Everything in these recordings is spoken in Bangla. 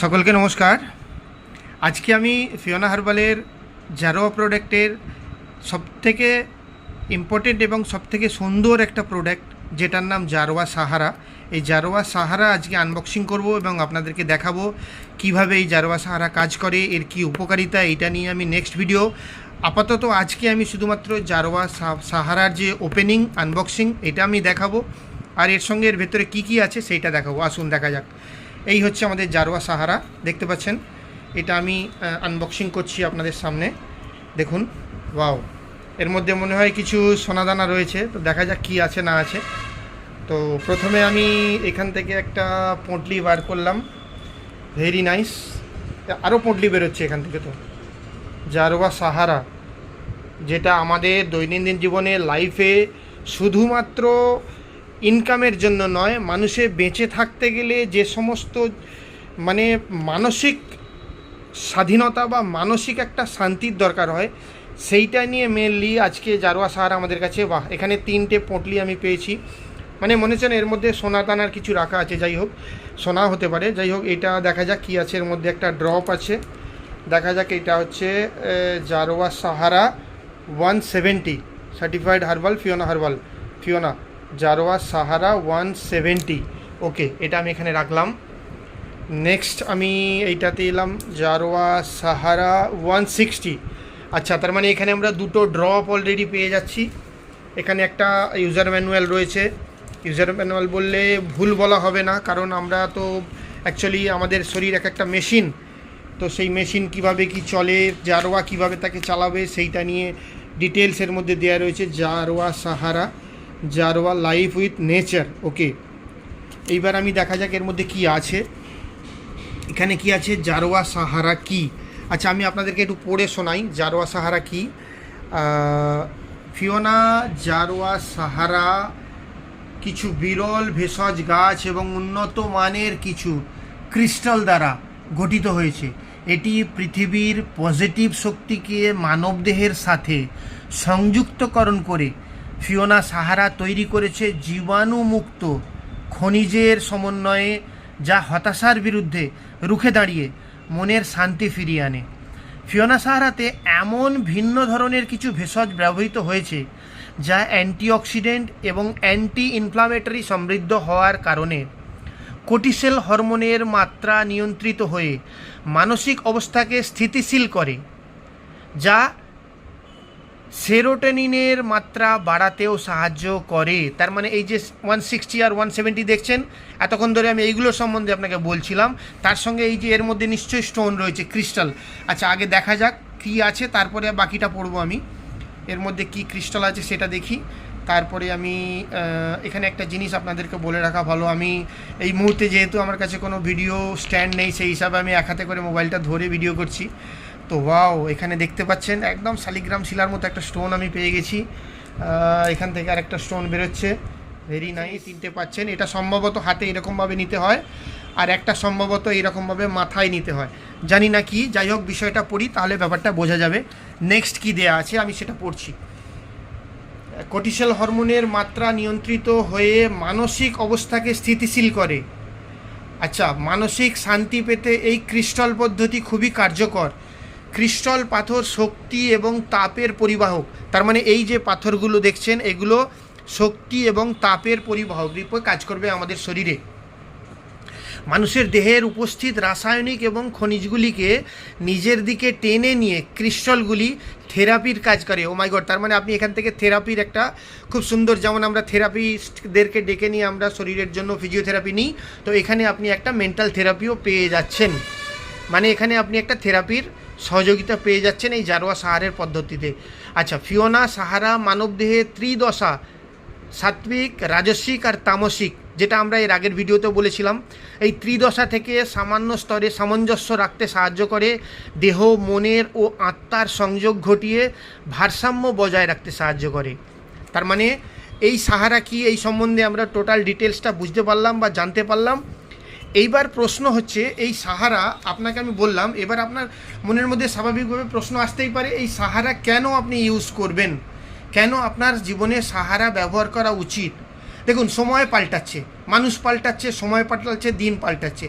সকলকে নমস্কার। আজকে আমি ফিওনা হার্বালের জারোয়া প্রোডাক্টের সবথেকে ইম্পর্টেন্ট এবং সবথেকে সুন্দর একটা প্রোডাক্ট যেটার নাম জারোয়া সাহারা। এই জারোয়া সাহারা আজকে আনবক্সিং করব এবং আপনাদেরকে দেখাবো কিভাবে এই জারোয়া সাহারা কাজ করে, এর কি উপকারিতা, এটা নিয়ে আমি নেক্সট ভিডিও। আপাতত আজকে আমি শুধুমাত্র জারোয়া সাহারার যে ওপেনিং আনবক্সিং এটা আমি দেখাবো, আর এর সঙ্গে এর ভেতরে কি কি আছে সেইটা দেখাবো। আসুন দেখা যাক। এই হচ্ছে আমাদের জারোয়া সাহারা, দেখতে পাচ্ছেন। এটা আমি আনবক্সিং করছি আপনাদের সামনে। দেখুন, ওয়াও, এর মধ্যে মনে হয় কিছু সোনাদানা রয়েছে, তো দেখা যাক কি আছে না আছে। তো প্রথমে আমি এখান থেকে একটা পোঁটলি বার করলাম, ভেরি নাইস। আরও পোঁটলি বেরোচ্ছে এখান থেকে। তো জারোয়া সাহারা, যেটা আমাদের দৈনন্দিন জীবনে লাইফে শুধুমাত্র ইনকামের জন্য নয়, মানুষে বেঁচে থাকতে গেলে যে সমস্ত মানে মানসিক স্বাধীনতা বা মানসিক একটা শান্তির দরকার হয়, সেইটা নিয়ে মেনলি আজকে জারোয়া সাহারা আমাদের কাছে। বাহ, এখানে 3টে পোঁটলি আমি পেয়েছি। মানে মনে হচ্ছে এর মধ্যে সোনা দানার কিছু রাখা আছে, যাই হোক, সোনা হতে পারে। যাই হোক, এটা দেখা যাক কি আছে। এর মধ্যে একটা ড্রপ আছে, দেখা যাক। এটা হচ্ছে Jarawa Sahara 170 certified herbal, Fiona Jarawa Sahara 170। ওকে, এটা আমি এখানে রাখলাম। নেক্সট আমি এইটাতে এলাম, জারোয়া সাহারা 160। আচ্ছা, তার মানে এখানে আমরা দুটো ড্রপ অলরেডি পেয়ে যাচ্ছি। এখানে একটা ইউজার ম্যানুয়াল রয়েছে। ইউজার ম্যানুয়াল বললে ভুল বলা হবে না, কারণ আমরা তো অ্যাকচুয়ালি আমাদের শরীর একটা মেশিন। তো সেই মেশিন কিভাবে কি চলে, জারোয়া কিভাবে তাকে চালাবে, সেইটা নিয়ে ডিটেলসের মধ্যে দেওয়া রয়েছে। Jarawa Sahara, Jarawa life with nature. Okay, এইবার আমি দেখা যাক এর মধ্যে কি আছে। এখানে কি আছে, জারোয়া সাহারা কি। আচ্ছা, আমি আপনাদেরকে একটু পড়ে শোনাই জারোয়া সাহারা কি। ফিওনা জারোয়া সাহারা কিছু বিরল ভেষজ গাছ এবং উন্নত মানের কিছু ক্রিস্টাল দ্বারা গঠিত হয়েছে। এটি পৃথিবীর পজিটিভ শক্তিকে মানবদেহের সাথে সংযুক্তকরণ করে ফিওনা সাহারা তৈরি করেছে জীবাণুমুক্ত খনিজের সমন্বয়ে, যা হতাশার বিরুদ্ধে রুখে দাঁড়িয়ে মনের শান্তি ফিরিয়ে আনে। ফিওনা সাহারাতে এমন ভিন্ন ধরনের কিছু ভেষজ ব্যবহৃত হয়েছে যা অ্যান্টিঅক্সিডেন্ট এবং অ্যান্টি ইনফ্লামেটরি সমৃদ্ধ হওয়ার কারণে কোর্টিসল হরমোনের মাত্রা নিয়ন্ত্রিত হয়ে মানসিক অবস্থাকে স্থিতিশীল করে, যা সেরোটোনিনের মাত্রা বাড়াতেও সাহায্য করে। তার মানে এই যে 160 আর 170 দেখছেন, এতক্ষণ ধরে আমি এইগুলো সম্বন্ধে আপনাকে বলছিলাম। তার সঙ্গে এই যে এর মধ্যে নিশ্চয়ই স্টোন রয়েছে, ক্রিস্টাল। আচ্ছা, আগে দেখা যাক কী আছে, তারপরে বাকিটা পড়বো আমি। এর মধ্যে কি ক্রিস্টাল আছে সেটা দেখি, তারপরে আমি এখানে একটা জিনিস আপনাদেরকে বলে রাখা ভালো। আমি এই মুহূর্তে যেহেতু আমার কাছে কোনো ভিডিও স্ট্যান্ড নেই, সেই হিসাবে আমি এক হাতে করে মোবাইলটা ধরে ভিডিও করছি। তো ওয়াও, এখানে দেখতে পাচ্ছেন একদম শালিগ্রাম শিলার মতো একটা স্টোন আমি পেয়ে গেছি। এখান থেকে আর একটা স্টোন বেরোচ্ছে, ভেরি নাইস। 3টে পাচ্ছেন। এটা সম্ভবত হাতে এরকমভাবে নিতে হয়, আর একটা সম্ভবত এইরকমভাবে মাথায় নিতে হয়, জানি না কি। যাই হোক, বিষয়টা পড়ি, তাহলে ব্যাপারটা বোঝা যাবে। নেক্সট কি দেয়া আছে আমি সেটা পড়ছি। কোর্টিসল হরমোনের মাত্রা নিয়ন্ত্রিত হয়ে মানসিক অবস্থাকে স্থিতিশীল করে। আচ্ছা, মানসিক শান্তি পেতে এই ক্রিস্টাল পদ্ধতি খুবই কার্যকর। ক্রিস্টাল পাথর শক্তি এবং তাপের পরিবাহক। তার মানে এই যে পাথরগুলো দেখছেন, এগুলো শক্তি এবং তাপের পরিবাহক রূপে কাজ করবে আমাদের শরীরে। মানুষের দেহের উপস্থিত রাসায়নিক এবং খনিজগুলিকে নিজের দিকে টেনে নিয়ে ক্রিস্টালগুলি থেরাপির কাজ করে। ও মাই গড, তার মানে আপনি এখান থেকে থেরাপির একটা খুব সুন্দর, যেমন আমরা থেরাপিস্টদেরকে ডেকে নিয়ে আমরা শরীরের জন্য ফিজিওথেরাপি নিই, তো এখানে আপনি একটা মেন্টাল থেরাপিও পেয়ে যাচ্ছেন। মানে এখানে আপনি একটা থেরাপির সহযোগিতা পেয়ে যাচ্ছেন এই জারোয়া সাহারের পদ্ধতিতে। আচ্ছা, ফিওনা সাহারা মানবদেহে ত্রিদশা, সাত্বিক, রাজস্বিক আর তামসিক, যেটা আমরা এর আগের ভিডিওতে বলেছিলাম, এই ত্রিদশা থেকে সামান্য স্তরে সামঞ্জস্য রাখতে সাহায্য করে, দেহ, মনের ও আত্মার সংযোগ ঘটিয়ে ভারসাম্য বজায় রাখতে সাহায্য করে। তার মানে এই সাহারা কি, এই সম্বন্ধে আমরা টোটাল ডিটেলসটা বুঝতে পারলাম বা জানতে পারলাম। এইবার প্রশ্ন হচ্ছে, এই সাহারা আপনাকে আমি বললাম, এবার আপনার মনের মধ্যে স্বাভাবিকভাবে প্রশ্ন আসতেই পারে, এই সাহারা কেন আপনি ইউজ করবেন, কেন আপনার জীবনে সাহারা ব্যবহার করা উচিত। দেখুন, সময় পাল্টাচ্ছে, মানুষ পাল্টাচ্ছে, সময় পাল্টাচ্ছে, দিন পাল্টাচ্ছে।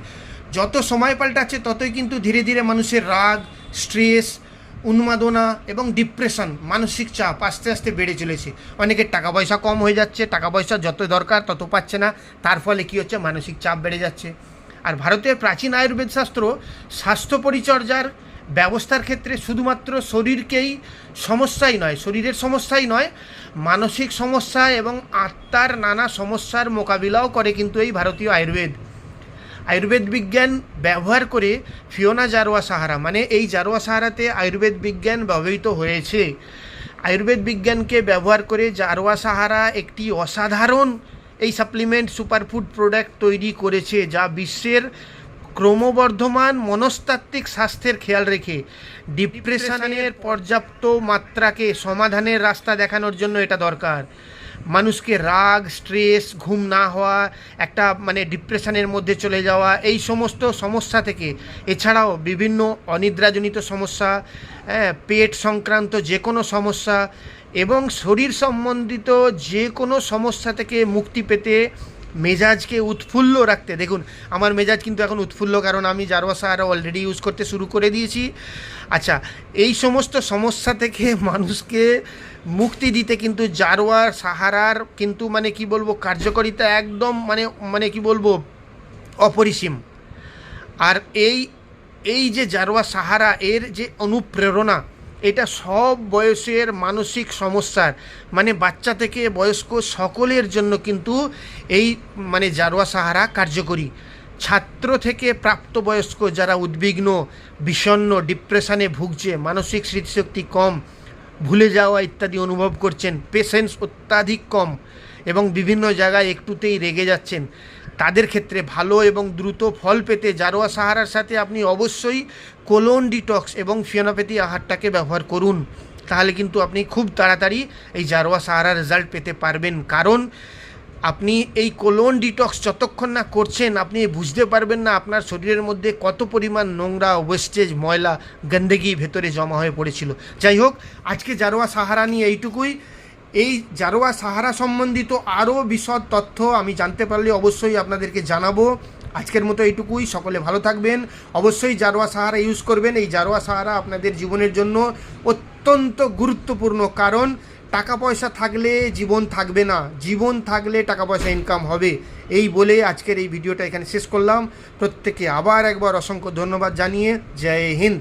যত সময় পাল্টাচ্ছে ততই কিন্তু ধীরে ধীরে মানুষের রাগ, স্ট্রেস, উন্মাদনা এবং ডিপ্রেশন, মানসিক চাপ আস্তে আস্তে বেড়ে চলেছে। অনেকের টাকা পয়সা কম হয়ে যাচ্ছে, টাকা পয়সা যত দরকার তত পাচ্ছে না, তার ফলে কী হচ্ছে, মানসিক চাপ বেড়ে যাচ্ছে। আর ভারতের প্রাচীন আয়ুর্বেদ শাস্ত্র স্বাস্থ্য পরিচর্যার ব্যবস্থার ক্ষেত্রে শুধুমাত্র শরীরকেই সমস্যাই নয়, শরীরের সমস্যাই নয়, মানসিক সমস্যা এবং আত্মার নানা সমস্যার মোকাবিলাও করে কিন্তু এই ভারতীয় আয়ুর্বেদ বিজ্ঞান ব্যবহার করে ফিওনা জারোয়া সাহারা, মানে এই জারোয়া সাহারাতে আয়ুর্বেদ বিজ্ঞান ব্যবহৃত হয়েছে। আয়ুর্বেদ বিজ্ঞানকে ব্যবহার করে জারোয়া সাহারা একটি অসাধারণ এই সাপ্লিমেন্ট সুপারফুড প্রোডাক্ট তৈরি করেছে, যা বিশ্বের ক্রমবর্ধমান মনস্তাত্ত্বিক স্বাস্থ্যের খেয়াল রেখে ডিপ্রেশনের পর্যাপ্ত মাত্রাকে সমাধানের রাস্তা দেখানোর জন্য এটা দরকার। মানুষকে রাগ, স্ট্রেস, ঘুম না হওয়া, একটা মানে ডিপ্রেশনের মধ্যে চলে যাওয়া, এই সমস্ত সমস্যা থেকে, এছাড়াও বিভিন্ন অনিদ্রাজনিত সমস্যা, পেট সংক্রান্ত যে কোনো সমস্যা এবং শরীর সম্বন্ধিত যে কোনো সমস্যা থেকে মুক্তি পেতে, মেজাজকে উৎফুল্ল রাখতে, দেখুন আমার মেজাজ কিন্তু এখন উৎফুল্ল, কারণ আমি জারোয়া সাহারা অলরেডি ইউজ করতে শুরু করে দিয়েছি। আচ্ছা, এই সমস্ত সমস্যা থেকে মানুষকে মুক্তি দিতে কিন্তু জারোয়া সাহারার কিন্তু মানে কি বলবো, কার্যকারিতা একদম মানে কি বলবো, অপরিসীম। আর এই যে জারোয়া সাহারা, এর যে অনুপ্রেরণা, এটা সব বয়সের মানসিক সমস্যার, মানে বাচ্চা থেকে বয়স্ক সকলের জন্য কিন্তু এই মানে জারোয়া সাহারা কার্যকরী। ছাত্র থেকে প্রাপ্তবয়স্ক যারা উদ্বিগ্ন, বিষণ্ণ, ডিপ্রেশনে ভুগছে, মানসিক স্মৃতিশক্তি কম, ভুলে যাওয়া ইত্যাদি অনুভব করছেন, পেশেন্স অত্যাধিক কম এবং বিভিন্ন জায়গায় একটুতেই রেগে যাচ্ছেন, তাদের ক্ষেত্রে ভালো এবং দ্রুত ফল পেতে জারোয়া সাহারার সাথে আপনি অবশ্যই কোলন ডিটক্স এবং ফিওনাপ্যাথি আহারটাকে ব্যবহার করুন। তাহলে কিন্তু আপনি খুব তাড়াতাড়ি এই জারোয়া সাহারার রেজাল্ট পেতে পারবেন। কারণ আপনি এই কোলন ডিটক্স যতক্ষণ না করছেন, আপনি বুঝতে পারবেন না আপনার শরীরের মধ্যে কত পরিমাণ নোংরা, ওয়েস্টেজ, ময়লা, গন্দগি ভেতরে জমা হয়ে পড়েছিল। যাই হোক, আজকে জারোয়া সাহারা নিয়ে এইটুকুই। এই জারোয়া সাহারা সম্বন্ধিত আরও বিশদ তথ্য আমি জানতে পারলে অবশ্যই আপনাদেরকে জানাবো। আজকের মতো এইটুকুই। সকলে ভালো থাকবেন। অবশ্যই জারোয়া সাহারা ইউজ করবেন। এই জারোয়া সাহারা আপনাদের জীবনের জন্য অত্যন্ত গুরুত্বপূর্ণ, কারণ টাকা পয়সা থাকলে জীবন থাকবে না, জীবন থাকলে টাকা পয়সা ইনকাম হবে। এই বলে আজকের এই ভিডিওটা এখানে শেষ করলাম। প্রত্যেকে আবার একবার অসংখ্য ধন্যবাদ জানিয়ে জয় হিন্দ।